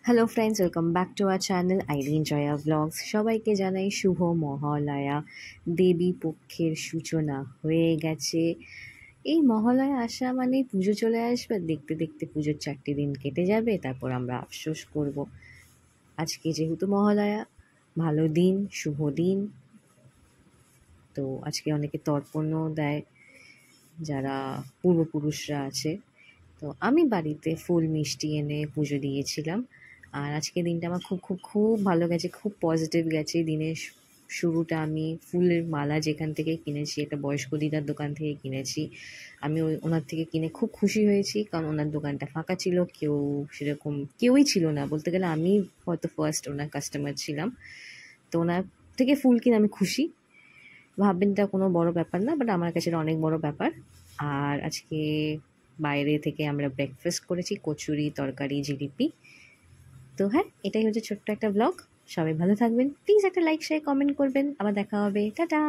Hello friends, welcome back to our channel Irin Joya blogs. সবাইকে জানাই শুভ মহালয়া। দেবী পক্ষের সূচনা হয়ে গেছে। এই মহালয়া আসা মানে পুজো চলে আসবে, দেখতে দেখতে পুজোর 4 দিন কেটে যাবে, তারপর আমরা আফসোস করব। আজকে যেহেতু মহালয়া, ভালো দিন, শুভ দিন, তো আজকে অনেকে তর্পণও দেয় যারা পূর্বপুরুষরা আছে। তো আমি বাড়িতে ফুল মিষ্টি এনে পুজো দিয়েছিলাম। আর আজকে দিনটা আমার খুব খুব খুব ভালো গেছে, খুব পজিটিভ গেছে। দিনের শুরুটা আমি ফুলের মালা যেখান থেকে কিনেছি, একটা বয়স্ক দিদার দোকান থেকে কিনেছি। আমি ওনার থেকে কিনে খুব খুশি হয়েছি, কারণ ওনার দোকানটা ফাঁকা ছিল, কেউই ছিল না বলতে গেলে। আমি হয়তো ফার্স্ট ওনার কাস্টমার ছিলাম। তো ওনার থেকে ফুল কিনে আমি খুশি। ভাববেন এটা কোনো বড় ব্যাপার না, বাট আমার কাছে এটা অনেক বড় ব্যাপার। আর আজকে বাইরে থেকে আমরা ব্রেকফাস্ট করেছি, কচুরি, তরকারি, জিলিপি। তো হ্যাঁ, এটাই হচ্ছে ছোট্ট একটা ব্লগ। সবাই ভালো থাকবেন, প্লিজ একটা লাইক শেয়ার কমেন্ট করবেন। আবার দেখা হবে, টাটা।